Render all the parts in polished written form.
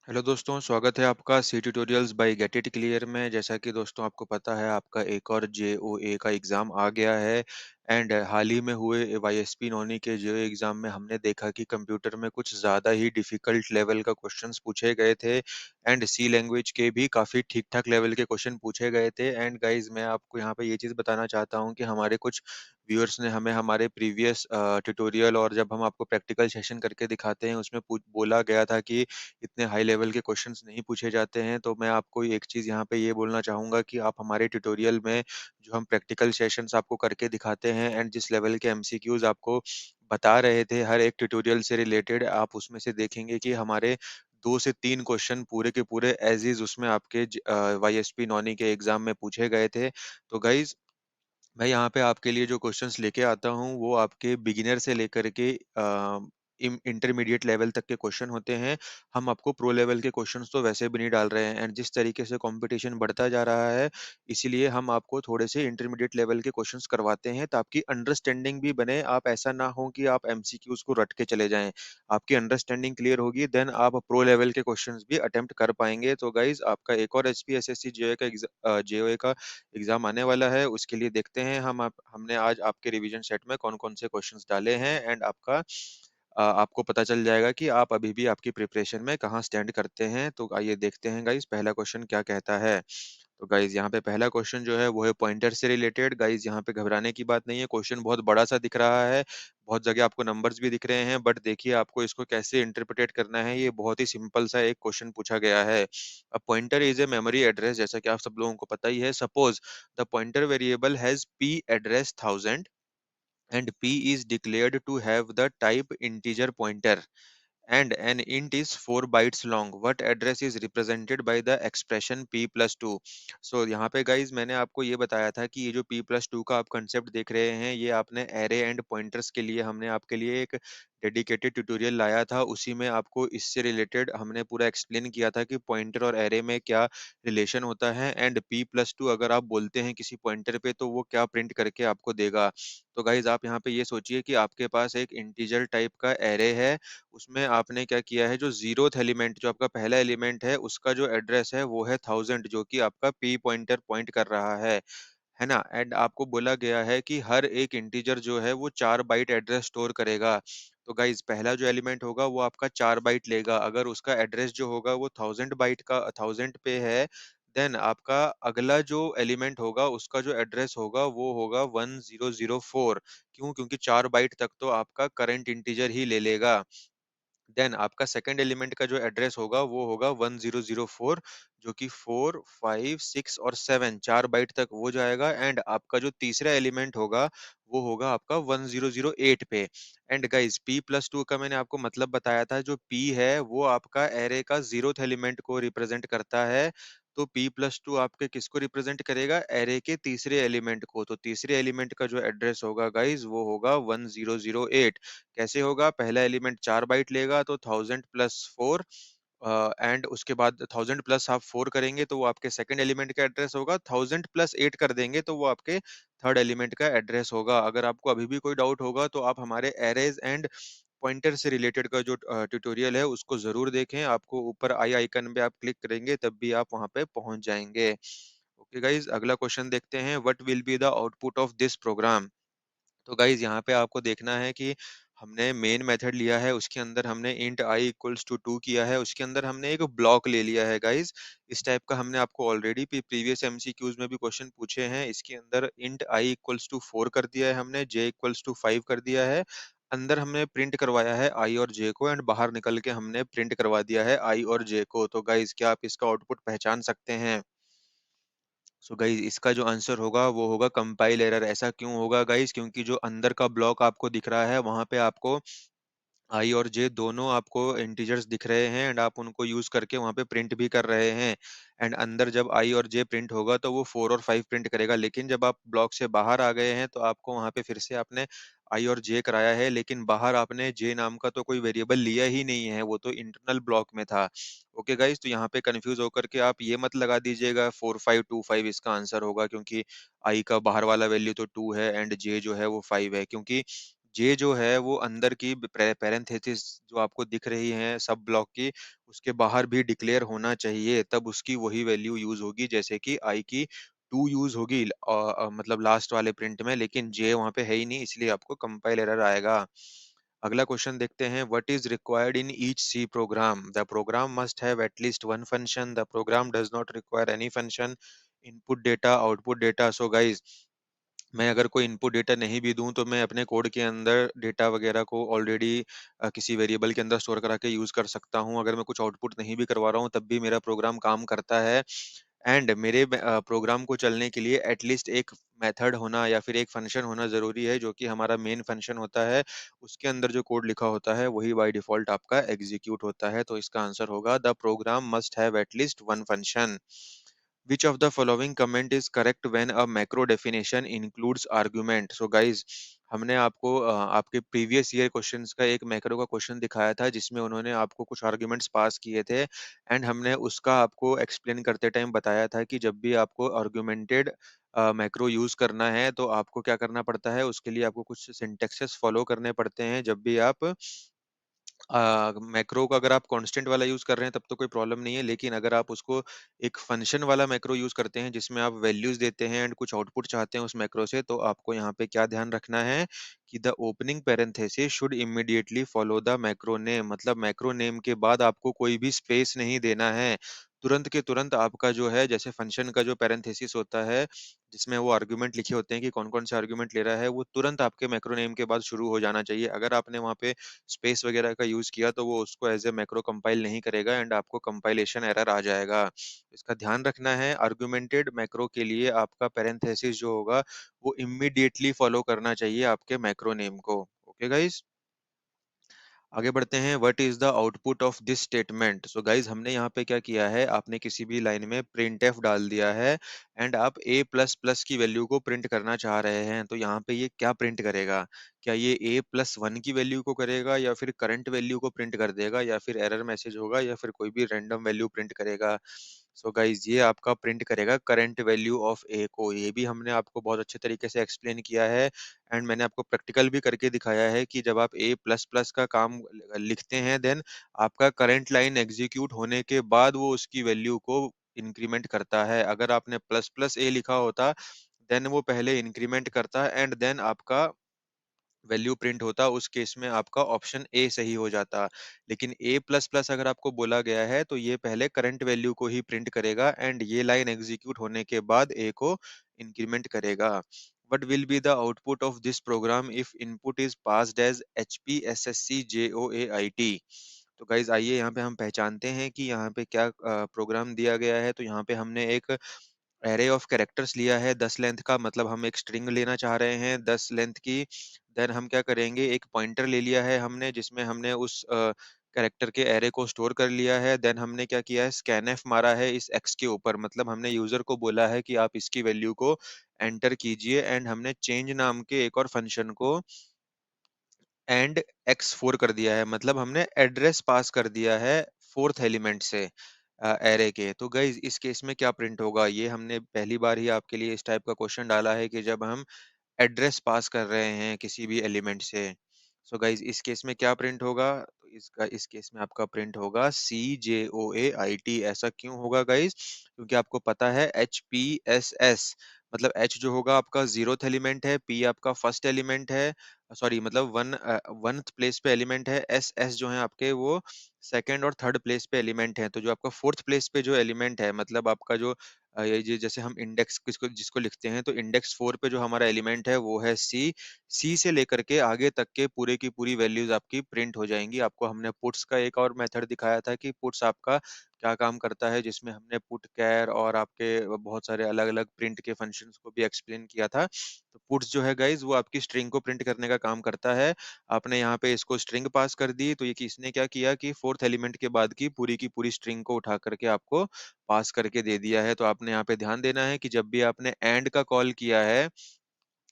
Hello दोस्तों, स्वागत है आपका C tutorials by get it clear में। जैसा कि दोस्तों आपको पता है, आपका एक और जेओए का एग्ज़ाम आ गया है। एंड हाल ही में हुए वाईएसपी नॉनी के जेओए एग्ज़ाम में हमने देखा कि कंप्यूटर में कुछ ज़्यादा ही डिफ़िकल्ट लेवल का क्वेश्चंस पूछे गए थे। एंड सी लैंग्वेज के भी काफ़ी ठीक-ठाक लेवल के क्वेश्चन पूछे गए थे। एंड गाइज़, मैं आपको यहाँ पे ये चीज़ बताना चाहता हूँ कि हमारे कुछ व्यूअर्स ने हमें हमारे प्रीवियस ट्यूटोरियल और जब हम आपको प्रैक्टिकल सेशन करके दिखाते हैं, उसमें बोला गया था कि इतने हाई लेवल के क्वेश्चंस नहीं पूछे जाते हैं। तो मैं आपको एक चीज़ यहाँ पे ये बोलना चाहूँगा कि आप हमारे ट्यूटोरियल में जो हम प्रैक्टिकल सेशंस आपको करके दिखाते हैं एंड जिस लेवल के एमसीक्यूज़ आपको बता रहे थे हर एक ट्यूटोरियल से रिलेटेड, आप उसमें से देखेंगे कि हमारे 2 से 3 क्वेश्चन पूरे के पूरे एज़ इज़ उसमें आपके वाईएसपी नॉनी के एग्ज़ाम में पूछे गए थे। तो गाइज़, मैं यहाँ पे आपके लिए जो क्वेश्चंस लेके आता हूँ, वो आपके बिगिनर से लेकर के इंटरमीडिएट लेवल तक के क्वेश्चन होते हैं। हम आपको प्रो लेवल के क्वेश्चंस तो वैसे भी नहीं डाल रहे हैं। एंड जिस तरीके से कंपटीशन बढ़ता जा रहा है, इसीलिए हम आपको थोड़े से इंटरमीडिएट लेवल के क्वेश्चंस करवाते हैं, ताकि अंडरस्टैंडिंग भी बने। आप ऐसा ना हो कि आप एमसीक्यूज को रट के चले जाएं। आपकी अंडरस्टैंडिंग क्लियर होगी, देन आप प्रो लेवल के क्वेश्चंस भी अटेम्प्ट कर पाएंगे। तो गाइज, आपका एक और एचपीएसएससी जेओए का एग्जाम आने वाला है। उसके लिए देखते हैं हमने आज आपके रिवीजन सेट में कौन-कौन से क्वेश्चंस डाले हैं। एंड आपको पता चल जाएगा कि आप अभी भी आपकी प्रिपरेशन में कहाँ स्टैंड करते हैं। तो आइए देखते हैं गाइस, पहला क्वेश्चन क्या कहता है। तो गाइस, यहाँ पे पहला क्वेश्चन जो है वो है पॉइंटर से रिलेटेड। गाइस, यहाँ पे घबराने की बात नहीं है, क्वेश्चन बहुत बड़ा सा दिख रहा है, बहुत जगह आपको नंबर्स भी दिख रहे हैं, बट देखिए आपको इसको कैसे इंटरप्रेट करना है। ये बहुत ही सिंपल सा एक क्वेश्चन पूछा गया है। A pointer is a memory address, जैसा कि आप सब लोगों को पता ही है। Suppose the pointer variable has p address 1000 and p is declared to have the type integer pointer and an int is 4 bytes long. What address is represented by the expression p plus 2? So यहाँ पे guys मैंने आपको ये बताया था कि ये जो p plus 2 का आप कंसेप्ट देख रहे हैं, ये आपने एरे एंड पॉइंटर्स के लिए हमने आपके लिए एक डेडिकेटेड ट्यूटोरियल लाया था। उसी में आपको इससे रिलेटेड हमने पूरा एक्सप्लेन किया था कि पॉइंटर और एरे में क्या रिलेशन होता है। एंड p प्लस 2 अगर आप बोलते हैं किसी पॉइंटर पे, तो वो क्या प्रिंट करके आपको देगा। तो गाइज, आप यहाँ पे ये सोचिए कि आपके पास एक इंटीजर टाइप का एरे है। उसमें आपने क्या किया है, जो ज़ीरोथ एलिमेंट, जो आपका पहला एलिमेंट है, उसका जो एड्रेस है वो है 1000, जो कि आपका पी पॉइंटर पॉइंट कर रहा है ना? एंड आपको बोला गया है कि हर एक इंटीजर जो है वो 4 बाइट एड्रेस स्टोर करेगा। तो गाइज़, पहला जो एलिमेंट होगा वो आपका 4 बाइट लेगा। अगर उसका एड्रेस जो होगा वो 1000 बाइट का 1000 पे है, देन आपका अगला जो एलिमेंट होगा उसका जो एड्रेस होगा वो होगा 1004। क्यों? क्योंकि 4 बाइट तक तो आपका करंट इंटीजर ही ले लेगा। देन आपका सेकंड एलिमेंट का जो एड्रेस होगा वो होगा 1004, जो कि 4 5 6 और 7 4 बाइट तक वो जाएगा। एंड आपका जो तीसरा एलिमेंट होगा वो होगा आपका 1008 पे। एंड गाइस, p प्लस 2 का मैंने आपको मतलब बताया था। जो p है वो आपका एरे का जीरोथ एलिमेंट को रिप्रेजेंट करता है। तो p प्लस 2 आपके किसको रिप्रेजेंट करेगा? एरे के तीसरे एलिमेंट को। तो तीसरे एलिमेंट का जो एड्रेस होगा गाइस वो होगा 1008। कैसे होगा? पहला एलिमेंट 4 बाइट लेगा, तो 1000 प्लस 4, एंड उसके बाद 1000 प्लस आप 4 करेंगे तो वो आपके सेकंड एलिमेंट का एड्रेस होगा। 1000 प्लस 8 कर देंगे तो वो आपके थर्ड एलिमेंट का एड्रेस होगा। अगर आपको अभी भी कोई डाउट होगा तो आप हमारे एरेज एंड पॉइंटर से रिलेटेड का जो ट्यूटोरियल है उसको ज़रूर देखें। आपको ऊपर आई आइकन पे आप क्लिक करेंगे तब भी आप वहाँ पे पहुँच जाएँगे। ओके गाइज़, अगला क्वेश्चन देखते हैं। What will be the output of this program? तो गाइज़, यहाँ पे आपको देखना है कि हमने मेन मेथड लिया है, उसके अंदर हमने इंट i इक्वल्स टू 2 किया है, उसके अंदर हमने एक ब्लॉक ले लिया है गाइज़। इस टाइप का हमने आपको ऑलरेडी प्रीवियस एमसीक्यूज़ में भी क्वेश्चन पूछे हैं। इसके अंदर इंट i इक्वल्स टू 4 कर दिया है हमने, j इक्वल्स टू 5 कर दिया है। अंदर हमने प्रिंट करवाया है i और j को, एंड बाहर निकल के हमने प्रिंट करवा दिया है i और j को। तो गाइज़, क्या आप इसका आउटपुट पहचान सकते हैं? सो गाइस, इसका जो आंसर होगा वो होगा कंपाइल एरर। ऐसा क्यों होगा गाइस? क्योंकि जो अंदर का ब्लॉक आपको दिख रहा है वहां पे आपको आई और जे दोनों आपको इंटीजर्स दिख रहे हैं, एंड आप उनको यूज करके वहां पे प्रिंट भी कर रहे हैं। एंड अंदर जब आई और जे प्रिंट होगा तो वो 4 और 5 प्रिंट करेगा। लेकिन जब आप ब्लॉक से बाहर आ गए हैं तो आपको वहां पे फिर से आपने आई और जे कराया है, लेकिन बाहर आपने जे नाम का तो कोई वेरिएबल लिया ही नहीं है, वो तो इंटरनल ब्लॉक में था। ओके गाइस, तो यहाँ पे कंफ्यूज होकर के आप ये मत लगा दीजिएगा 4525 इसका आंसर होगा, क्योंकि आई का बाहर वाला वैल्यू तो 2 है एंड जे जो है वो 5 है। क्योंकि जे जो है वो अंदर की पैरेंथेसिस जो आपको दिख रही है सब ब्लॉक की, उसके बाहर भी डिक्लेयर होना चाहिए, तब उसकी वही वैल्यू यूज़ होगी जैसे कि आई की 2 यूज़ होगी मतलब लास्ट वाले प्रिंट में, लेकिन जे वहाँ पे है ही नहीं, इसलिए आपको कंपाइल एरर आएगा। अगला क्वेश्चन देखते हैं, what is required in each C program? The program must have at least one function, the program does not require any function, input data, output data. So guys, मैं अगर कोई इनपुट डेटा नहीं भी दूं तो मैं अपने कोड के अंदर डेटा वगैरह को ऑलरेडी किसी वेरिएबल के अंदर स्टोर करा के यूज कर सकता हूं। अगर मैं कुछ आउटपुट नहीं भी करवा रहा हूं तब भी मेरा प्रोग्राम काम करता है। एंड मेरे प्रोग्राम को चलने के लिए एटलीस्ट एक मेथड होना या फिर एक फंक्शन होना जरूरी है, जो कि हमारा मेन फंक्शन होता है। उसके अंदर जो कोड लिखा होता है वही बाय डिफॉल्ट आपका एग्जीक्यूट होता है। तो इसका आंसर होगा the program must have at least one function. Which of the following comment is correct when a macro definition includes argument? So guys, हमने आपको आपके प्रीवियस ईयर क्वेश्चंस का एक मैक्रो का क्वेश्चन दिखाया था जिसमें उन्होंने आपको कुछ आर्गुमेंट्स पास किए थे, एंड हमने उसका आपको एक्सप्लेन करते टाइम बताया था कि जब भी आपको आर्गुमेंटेड मैक्रो यूज करना है तो आपको क्या करना पड़ता है, उसके लिए आपको कुछ सिंटेक्सेस फॉलो करने पड़ते हैं। जब भी आप मैक्रो का अगर आप कांस्टेंट वाला यूज कर रहे हैं तब तो कोई प्रॉब्लम नहीं है, लेकिन अगर आप उसको एक फंक्शन वाला मैक्रो यूज करते हैं जिसमें आप वैल्यूज देते हैं एंड कुछ आउटपुट चाहते हैं उस मैक्रो से, तो आपको यहाँ पे क्या ध्यान रखना है कि the opening parenthesis should immediately follow the macro name. मतलब मैक्रो नेम के बाद आपको कोई भी स्पेस नहीं देना है। तुरंत के तुरंत आपका जो है, जैसे फंक्शन का जो पैरेंथेसिस होता है जिसमें वो आर्गुमेंट लिखे होते हैं कि कौन कौन से आर्गुमेंट ले रहा है, वो तुरंत आपके मैक्रो नेम के बाद शुरू हो जाना चाहिए। अगर आपने वहाँ पे स्पेस वगैरह का यूज किया तो वो उसको एज ए मैक्रो कंपाइल नहीं करेगा एंड आपको कंपाइलेशन एरर आ जाएगा। इसका ध्यान रखना है, आर्गुमेंटेड मैक्रो के लिए आपका पैरेंथेसिस जो होगा वो इमीडिएटली फॉलो करना चाहिए आपके मैक्रो नेम को। ओके गाइस, आगे बढ़ते हैं। What is the output of this statement? So guys, हमने यहाँ पे क्या किया है, आपने किसी भी लाइन में प्रिंट एफ डाल दिया है एंड आप ए प्लस प्लस की वैल्यू को प्रिंट करना चाह रहे हैं। तो यहाँ पे ये क्या प्रिंट करेगा? क्या ये ए प्लस वन की वैल्यू को करेगा या फिर करंट वैल्यू को प्रिंट कर देगा या फिर एरर मैसेज होगा या फिर कोई भी रैंडम वैल्यू प्रिंट करेगा? सो गाइज, ये आपका प्रिंट करेगा करंट वैल्यू ऑफ ए को। ये भी हमने आपको बहुत अच्छे तरीके से एक्सप्लेन किया है एंड मैंने आपको प्रैक्टिकल भी करके दिखाया है कि जब आप ए प्लस प्लस का काम लिखते हैं देन आपका करंट लाइन एग्जीक्यूट होने के बाद वो उसकी वैल्यू को इंक्रीमेंट करता है। अगर आपने प्लस प्लस ए लिखा होता देन वो पहले इंक्रीमेंट करता एंड देन आपका वैल्यू प्रिंट होता। उस केस में आपका ऑप्शन ए सही हो जाता। लेकिन ए प्लस प्लस अगर आपको बोला गया है तो ये पहले करंट वैल्यू को ही प्रिंट करेगा एंड ये लाइन एग्जीक्यूट होने के बाद ए को इंक्रीमेंट करेगा। What will be the output of this program if input is passed as HP SSC JOAIT? तो गाइज आइए यहाँ पे हम पहचानते हैं कि यहाँ पे क्या प्रोग्राम दिया गया है। तो यहाँ पे हमने एक एरे ऑफ कैरेक्टर्स लिया है 10 लेंथ का, मतलब हम एक स्ट्रिंग लेना चाह रहे हैं 10 लेंथ की। देन हम क्या करेंगे, एक पॉइंटर ले लिया है हमने जिसमें हमने उस कैरेक्टर के एरे को स्टोर कर लिया है। देन हमने क्या किया है, स्कैनएफ मारा है इस एक्स के ऊपर, मतलब हमने यूजर को बोला है कि आप इसकी वैल्यू को एंटर कीजिए एंड हमने चेंज नाम के एक और फंक्शन को एंड एक्स फोर कर दिया है, मतलब हमने एड्रेस पास कर दिया है फोर्थ एलिमेंट से एरे के। तो गाइज इस केस में क्या प्रिंट होगा, ये हमने पहली बार ही आपके लिए इस टाइप का क्वेश्चन डाला है कि जब हम एड्रेस पास कर रहे हैं किसी भी एलिमेंट से। सो गाइज इस केस में क्या प्रिंट होगा, तो इसका इस केस में आपका प्रिंट होगा CJOAIT। ऐसा क्यों होगा गाइज, क्योंकि आपको पता है HPSS, मतलब H जो होगा आपका जीरोथ एलिमेंट है, P आपका फर्स्ट एलिमेंट है, सॉरी मतलब वनथ प्लेस पे एलिमेंट है, एस जो है आपके वो सेकंड और थर्ड प्लेस पे एलिमेंट है। तो जो आपका फोर्थ प्लेस पे जो एलिमेंट है, मतलब आपका जो ये जैसे हम इंडेक्स किसको जिसको लिखते हैं, तो इंडेक्स 4 पे जो हमारा एलिमेंट है वो है सी से लेकर के आगे तक के पूरे की पूरी वैल्यूज आपकी प्रिंट हो जाएंगी। आपको हमने पुट्स का एक और मेथड दिखाया था कि पुट्स आपका क्या काम करता है, जिसमें हमने पुट कैर और आपके बहुत सारे अलग अलग प्रिंट के फंक्शंस को भी एक्सप्लेन किया था। तो पुट्स जो है गाइज वो आपकी स्ट्रिंग को प्रिंट करने का काम करता है। आपने यहाँ पे इसको स्ट्रिंग पास कर दी तो ये इसने क्या किया कि फोर्थ एलिमेंट के बाद की पूरी स्ट्रिंग को उठा करके आपको पास करके दे दिया है। तो आपने यहाँ पे ध्यान देना है कि जब भी आपने एंड का कॉल किया है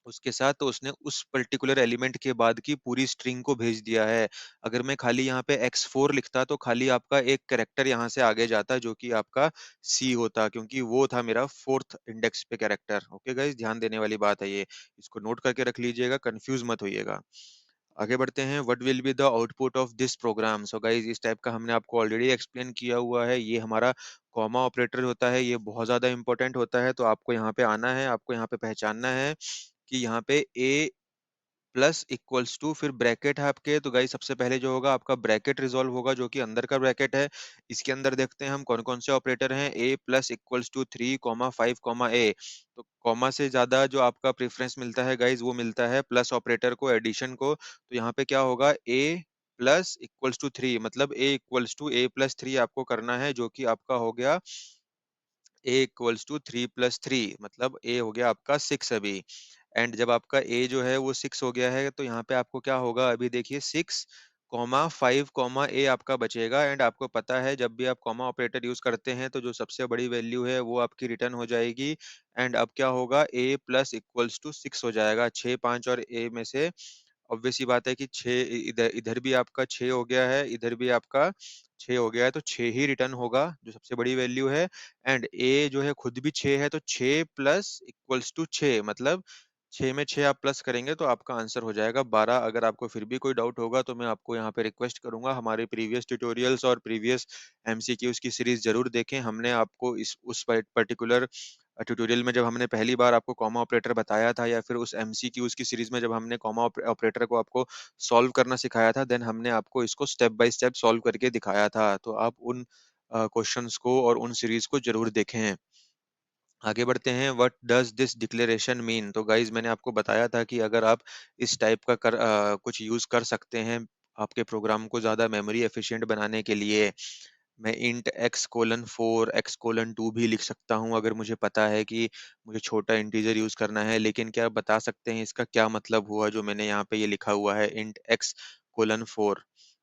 उसके साथ, तो उसने उस पर्टिकुलर एलिमेंट के बाद की पूरी स्ट्रिंग को भेज दिया है। अगर मैं खाली यहाँ पे x4 लिखता तो खाली आपका एक कैरेक्टर यहाँ से आगे जाता जो कि आपका C होता, क्योंकि वो था मेरा फोर्थ इंडेक्स पे कैरेक्टर। ओके गाइस, ध्यान देने वाली बात है ये, इसको नोट करके रख लीजिएगा, कंफ्यूज मत होइएगा। आगे बढ़ते हैं, what will be the output of this program. So guys इस टाइप का हमने आपको ऑलरेडी एक्सप्लेन किया हुआ है। ये हमारा कॉमा ऑपरेटर होता है, ये बहुत ज़्यादा इंपॉर्टेंट होता है। तो आपको यहाँ पे आना है, आपको यहाँ पे पहचानना है कि यहाँ पे ए प्लस इक्वल्स टू, फिर ब्रैकेट है आपके। तो गाइस सबसे पहले जो होगा आपका ब्रैकेट रिजॉल्व होगा, जो कि अंदर का ब्रैकेट है। इसके अंदर देखते हैं हम कौन कौन से ऑपरेटर हैं। ए प्लस इक्वल्स टू 3, 5, ए। तो कॉमा से ज्यादा जो आपका प्रेफरेंस मिलता है गाइस, वो मिलता है प्लस ऑपरेटर को, एडिशन को। तो यहाँ पे क्या होगा, ए प्लस इक्वल्स टू 3, मतलब ए इक्वल्स टू A+3 आपको करना है, जो कि आपका हो गया ए इक्वल्स टू 3+3, मतलब ए हो गया आपका 6 अभी। एंड जब आपका ए जो है वो 6 हो गया है, तो यहाँ पे आपको क्या होगा, अभी देखिए 6, 5, ए आपका बचेगा। एंड आपको पता है जब भी आप कॉमा ऑपरेटर यूज करते हैं तो जो सबसे बड़ी वैल्यू है वो आपकी रिटर्न हो जाएगी। एंड अब क्या होगा, ए प्लस इक्वल्स टू 6 हो जाएगा। 6, 5 और ए में से ऑब्वियस सी बात है कि 6, इधर इधर भी आपका 6 हो गया है, इधर भी आपका 6 हो गया है, तो 6 ही रिटर्न होगा, जो सबसे बड़ी वैल्यू है। एंड ए जो है खुद भी 6 है, तो 6 प्लस इक्वल्स टू 6, मतलब 6 में 6 आप प्लस करेंगे तो आपका आंसर हो जाएगा 12। अगर आपको फिर भी कोई डाउट होगा तो मैं आपको यहाँ पे रिक्वेस्ट करूंगा, हमारे प्रीवियस ट्यूटोरियल्स और प्रीवियस एमसीक्यूज की सीरीज जरूर देखें। हमने आपको इस उस पर्टिकुलर ट्यूटोरियल में जब हमने पहली बार आपको कॉमा ऑपरेटर बताया था, या फिर उस एमसीक्यूज की सीरीज में जब हमने कॉमा ऑपरेटर को आपको सॉल्व करना सिखाया था, देन हमने आपको इसको स्टेप बाय स्टेप सॉल्व करके दिखाया था। तो आप उन क्वेश्चंस को और उन सीरीज को जरूर देखें। आगे बढ़ते हैं, what does this declaration mean. तो गाइज मैंने आपको बताया था कि अगर आप इस टाइप का कुछ यूज कर सकते हैं आपके प्रोग्राम को ज्यादा मेमोरी एफिशिएंट बनाने के लिए। मैं इंट x:4 x:2 भी लिख सकता हूं, अगर मुझे पता है कि मुझे छोटा इंटीजर यूज करना है। लेकिन क्या आप बता सकते हैं इसका क्या मतलब हुआ, जो मैंने यहाँ पे ये लिखा हुआ है int x:4।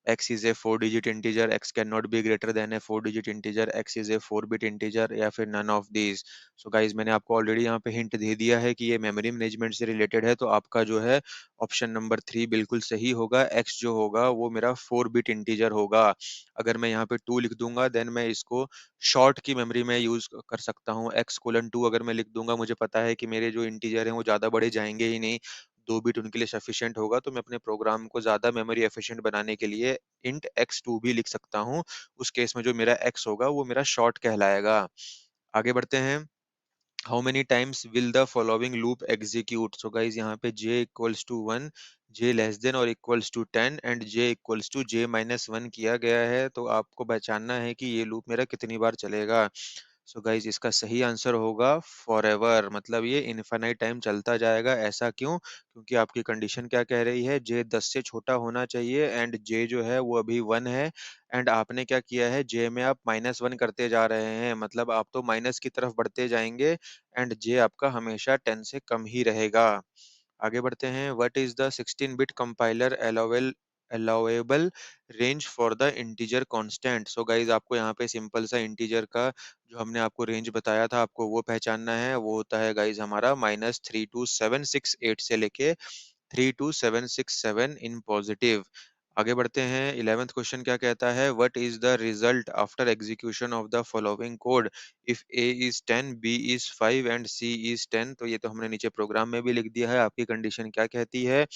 x is a 4 digit integer, x cannot be greater than a 4 digit integer, x is a 4 bit integer, या फिर none of these। So guys मैंने आपको ऑलरेडी यहाँ पे हिंट दे दिया है कि ये मेमोरी मैनेजमेंट से रिलेटेड है, तो आपका जो है ऑप्शन नंबर 3 बिल्कुल सही होगा। x जो होगा वो मेरा 4 बिट इंटीजर होगा। अगर मैं यहाँ पे 2 लिख दूंगा, देन मैं इसको शॉर्ट की मेमोरी में यूज कर सकता हूँ। x:2 अगर मैं लिख दूंगा, मुझे पता है कि मेरे जो इंटीजर हैं वो ज्यादा बड़े जाएंगे ही नहीं, 2 बिट उनके लिए सफिशिएंट होगा। तो मैं अपने प्रोग्राम को ज्यादा मेमोरी एफिशिएंट बनाने के लिए इंट x2 भी लिख सकता हूँ। उस केस में जो मेरा x होगा वो मेरा शॉर्ट कहलाएगा। आगे बढ़ते हैं, how many times will the following loop execute. So guys यहाँ पे j equals to 1, j less than और equals to 10 and j equals to j-1 किया गया है। तो आपको पहचानना है कि ये लूप मेरा कितनी बार चलेगा। सो गाइज इसका सही आंसर होगा फॉर एवर, मतलब ये इनफाइनाइट टाइम चलता जाएगा। ऐसा क्यों, क्योंकि आपकी कंडीशन क्या कह रही है, जे 10 से छोटा होना चाहिए एंड जे जो है वो अभी 1 है। एंड आपने क्या किया है, जे में आप -1 करते जा रहे हैं, मतलब आप तो माइनस की तरफ बढ़ते जाएंगे। एंड जे आपका हमेशा 10 से कम ही रहेगा। आगे बढ़ते हैं, what is the 16 bit compiler allowable range for the integer constant. So guys आपको यहाँ पे सिंपल सा इंटीजर का जो हमने आपको रेंज बताया था, आपको वो पहचानना है। वो होता है गाइज हमारा -32768 से लेके 32767 इन पॉजिटिव। आगे बढ़ते हैं, 11th क्वेश्चन क्या कहता है, what is the result after execution of the following code if a is 10, b is 5 and c is 10। तो ये तो हमने नीचे प्रोग्राम में भी लिख दिया है। आपकी कंडीशन क्या कहती है,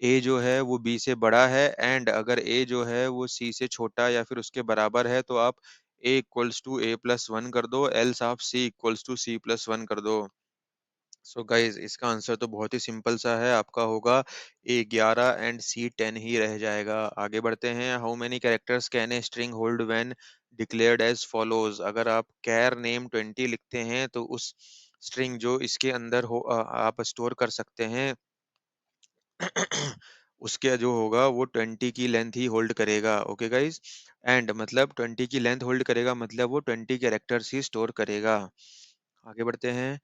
a जो है वो b से बड़ा है, एंड अगर a जो है वो c से छोटा या फिर उसके बराबर है, तो आप a इक्वल्स टू a+1 कर दो, एल्स आप c इक्वल्स टू c+1 कर दो। सो गाइज इसका आंसर तो बहुत ही सिंपल सा है, आपका होगा A11 एंड C10 ही रह जाएगा। आगे बढ़ते हैं, how many characters can a string hold when declared as follows. अगर आप कैर नेम 20 लिखते हैं तो उस स्ट्रिंग जो इसके अंदर हो आप स्टोर कर सकते हैं उसके जो होगा वो 20 की लेंथ ही होल्ड करेगा। ओके गाइज, एंड मतलब 20 की लेंथ होल्ड करेगा, मतलब वो 20 कैरेक्टर्स ही स्टोर करेगा। आगे बढ़ते हैं,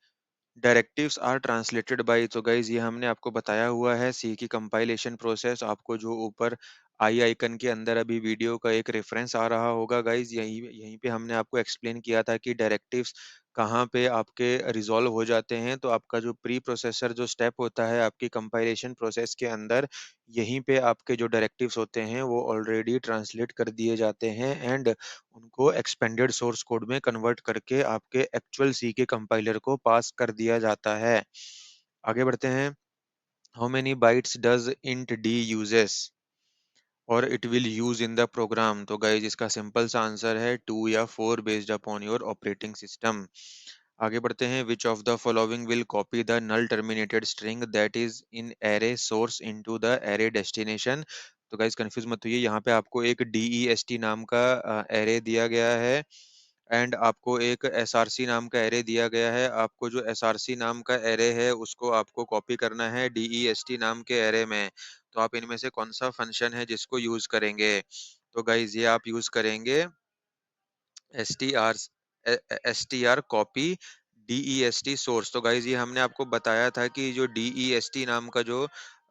डायरेक्टिव्स आर ट्रांसलेटेड बाय। तो गाइज ये हमने आपको बताया हुआ है, सी की कंपाइलेशन प्रोसेस। आपको जो ऊपर आई आइकन के अंदर अभी वीडियो का एक रेफरेंस आ रहा होगा गाइज, यहीं यहीं पे हमने आपको एक्सप्लेन किया था कि डायरेक्टिव्स कहाँ पे आपके रिजॉल्व हो जाते हैं। तो आपका जो प्री प्रोसेसर जो स्टेप होता है आपकी कंपाइलेशन प्रोसेस के अंदर, यहीं पे आपके जो डायरेक्टिव्स होते हैं वो ऑलरेडी ट्रांसलेट कर दिए जाते हैं एंड उनको एक्सपेंडेड सोर्स कोड में कन्वर्ट करके आपके एक्चुअल सी के कंपाइलर को पास कर दिया जाता है। आगे बढ़ते हैं, how many bytes does int D uses और it will use in the program? तो गाइज इसका सिंपल सा आंसर है 2 या 4 based upon your operating system. आगे बढ़ते हैं। Which of the following will copy the null terminated string that is in array source into the array destination? तो guys confuse मत होइए, यहाँ पे आपको एक DEST नाम का एरे दिया गया है एंड आपको एक SRC नाम का एरे दिया गया है। आपको जो SRC नाम का एरे है उसको आपको कॉपी करना है DEST नाम के एरे में। तो आप इनमें से कौन सा फंक्शन है जिसको यूज करेंगे? तो गाइज ये आप यूज करेंगे str कॉपी DEST सोर्स। तो गाइज ये हमने आपको बताया था कि जो DEST नाम का जो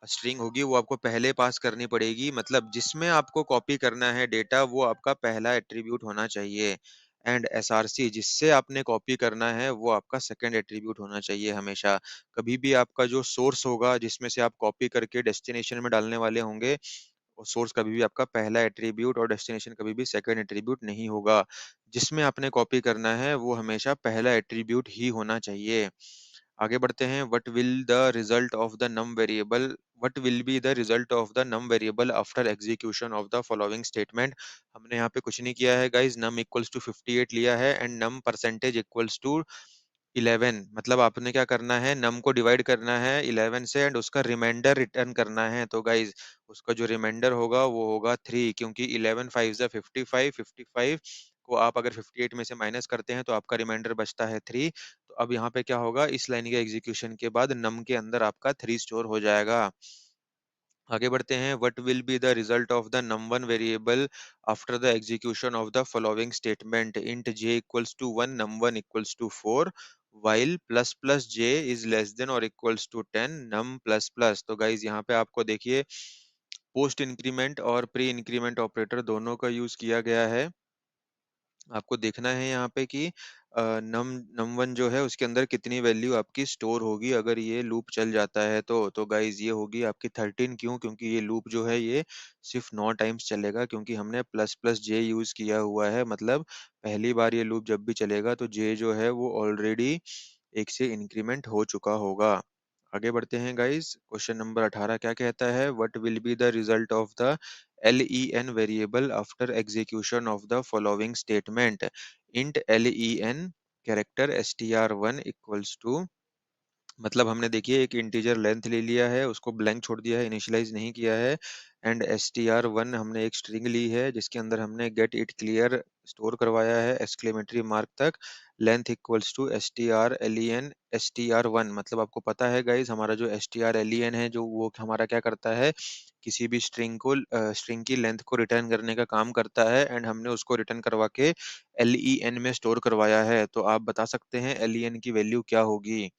स्ट्रिंग होगी वो आपको पहले पास करनी पड़ेगी, मतलब जिसमें आपको कॉपी करना है डेटा वो आपका पहला एट्रीब्यूट होना चाहिए एंड SRC जिससे आपने कॉपी करना है वो आपका सेकंड एट्रीब्यूट होना चाहिए हमेशा। कभी भी आपका जो सोर्स होगा जिसमें से आप कॉपी करके डेस्टिनेशन में डालने वाले होंगे, और सोर्स कभी भी आपका पहला एट्रीब्यूट और डेस्टिनेशन कभी भी सेकंड एट्रीब्यूट नहीं होगा। जिसमें आपने कॉपी करना है वो हमेशा पहला एट्रीब्यूट ही होना चाहिए। आगे बढ़ते हैं। What will be the result of the num variable after execution of the following statement? हमने यहाँ पे कुछ नहीं किया है गाइज, नम इक्वल्स टू 58 लिया है and num percentage equals to 11। मतलब आपने क्या करना है, नम को डिवाइड करना है 11 से एंड उसका रिमाइंडर रिटर्न करना है। तो गाइज उसका जो रिमाइंडर होगा वो होगा 3, क्योंकि 11 5 जा 55, 55 को आप अगर 58 में से माइनस करते हैं तो आपका रिमाइंडर बचता है 3। तो अब यहाँ पे क्या होगा, इस लाइन के एग्जीक्यूशन के बाद नम के अंदर आपका 3 स्टोर हो जाएगा। आगे बढ़ते हैं। What will be the result of the num1 variable after the execution of the following statement? Int j equals to 1 num1 equals to 4 while plus plus j is less than और equals to 10 num plus plus. तो guys यहाँ पे आपको देखिए post increment और pre increment operator दोनों का use किया गया है। आपको देखना है यहाँ पे कि नम नम वन जो है उसके अंदर कितनी वैल्यू आपकी स्टोर होगी अगर ये लूप चल जाता है। तो गाइज ये होगी आपकी 13। क्यों? क्योंकि ये लूप जो है ये सिर्फ 9 टाइम्स चलेगा, क्योंकि हमने प्लस प्लस जे यूज किया हुआ है। मतलब पहली बार ये लूप जब भी चलेगा तो जे जो है वो ऑलरेडी 1 से इंक्रीमेंट हो चुका होगा। आगे बढ़ते हैं गाइस। क्वेश्चन नंबर 18 क्या कहता है? What will be the result of the len variable after execution of the following statement? Int len character str1 equals to, मतलब हमने देखिए एक इंटीजर लेंथ ले लिया है, उसको ब्लैंक छोड़ दिया है, इनिशियलाइज नहीं किया है एंड str1 हमने एक स्ट्रिंग ली है जिसके अंदर हमने गेट इट क्लियर स्टोर करवाया है एक्सक्लेमेटरी मार्क तक। Length equals to strlen str1। मतलब आपको पता है गाइज हमारा जो strlen है जो वो हमारा क्या करता है, किसी भी स्ट्रिंग की लेंथ को रिटर्न करने का काम करता है एंड हमने उसको रिटर्न करवा के len में स्टोर करवाया है। तो आप बता सकते हैं len की वैल्यू क्या होगी?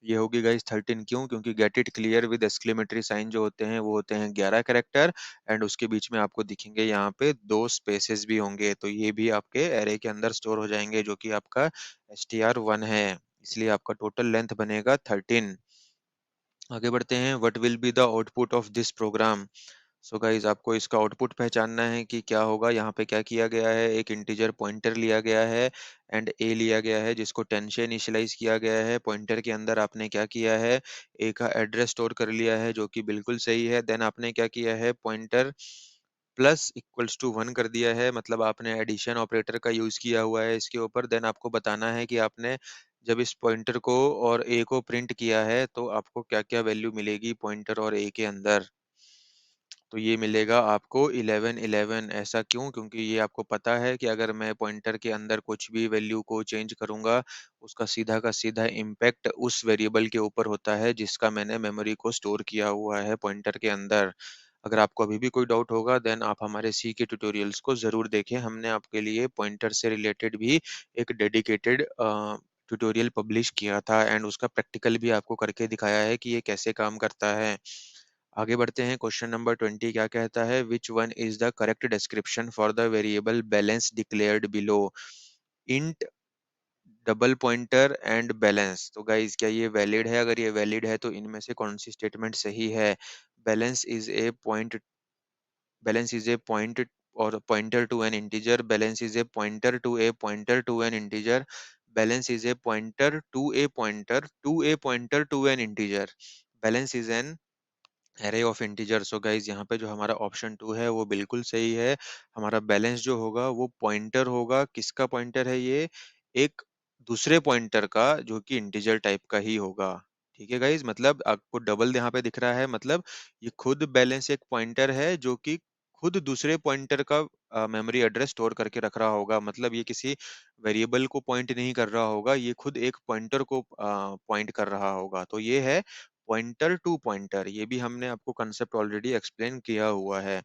ये होगी गाइस 13। क्यों? क्योंकि get it clear with exclamatory sign जो होते हैं वो होते हैं 11 कैरेक्टर एंड उसके बीच में आपको दिखेंगे यहाँ पे 2 स्पेसेस भी होंगे। तो ये भी आपके एरे के अंदर स्टोर हो जाएंगे जो कि आपका str1 है। इसलिए आपका टोटल लेंथ बनेगा 13। आगे बढ़ते हैं। What will be the output of this program? So guys आपको इसका आउटपुट पहचानना है कि क्या होगा। यहाँ पे क्या किया गया है, एक इंटीजर पॉइंटर लिया गया है एंड ए लिया गया है जिसको 10 से इनिशियलाइज किया गया है। पॉइंटर के अंदर आपने क्या किया है, ए का एड्रेस स्टोर कर लिया है जो कि बिल्कुल सही है। देन आपने क्या किया है, पॉइंटर प्लस इक्वल्स टू 1 कर दिया है, मतलब आपने एडिशन ऑपरेटर का यूज किया हुआ है इसके ऊपर। देन आपको बताना है कि आपने जब इस पॉइंटर को और ए को प्रिंट किया है तो आपको क्या क्या वैल्यू मिलेगी पॉइंटर और ए के अंदर। तो ये मिलेगा आपको 11 11। ऐसा क्यों? क्योंकि ये आपको पता है कि अगर मैं पॉइंटर के अंदर कुछ भी वैल्यू को चेंज करूंगा उसका सीधा का सीधा इम्पैक्ट उस वेरिएबल के ऊपर होता है जिसका मैंने मेमोरी को स्टोर किया हुआ है पॉइंटर के अंदर। अगर आपको अभी भी कोई डाउट होगा देन आप हमारे सी के ट्यूटोरियल्स को जरूर देखें। हमने आपके लिए पॉइंटर से रिलेटेड भी एक डेडिकेटेड ट्यूटोरियल पब्लिश किया था एंड उसका प्रैक्टिकल भी आपको करके दिखाया है कि ये कैसे काम करता है। आगे बढ़ते हैं। क्वेश्चन नंबर 20 क्या कहता है? Which one is the correct description for the variable balance declared below? Int, double pointer and balance. तो गाइज क्या ये वैलिड है? अगर ये वैलिड है तो इनमें से कौन सी स्टेटमेंट सही है? Balance is a point balance is a point और pointer to an integer. Balance is a pointer to a pointer to an integer. Balance is a pointer to a pointer to a pointer to an integer. Balance is an array of integer. So guys यहाँ पे जो हमारा option 2 है वो बिल्कुल सही है। हमारा बैलेंस जो होगा वो पॉइंटर होगा। किसका पॉइंटर है ये? एक दूसरे पॉइंटर का, जो कि इंटीजर टाइप का ही होगा। ठीक है गाइस, मतलब आपको डबल यहाँ पे दिख रहा है, मतलब ये खुद बैलेंस एक पॉइंटर है जो कि खुद दूसरे पॉइंटर का मेमोरी एड्रेस स्टोर करके रख रहा होगा। मतलब ये किसी वेरिएबल को पॉइंट नहीं कर रहा होगा, ये खुद एक पॉइंटर को पॉइंट कर रहा होगा। तो ये है पॉइंटर टू पॉइंटर। ये भी हमने आपको कंसेप्ट ऑलरेडी एक्सप्लेन किया हुआ है।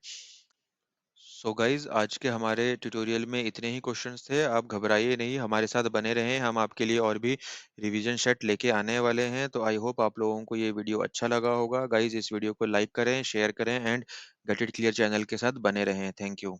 सो गाइज, आज के हमारे ट्यूटोरियल में इतने ही क्वेश्चंस थे। आप घबराइए नहीं, हमारे साथ बने रहें, हम आपके लिए और भी रिवीजन सेट लेके आने वाले हैं। तो आई होप आप लोगों को ये वीडियो अच्छा लगा होगा। गाइज, इस वीडियो को लाइक करें, शेयर करें and gate it clear channel के साथ बने रहें। Thank you.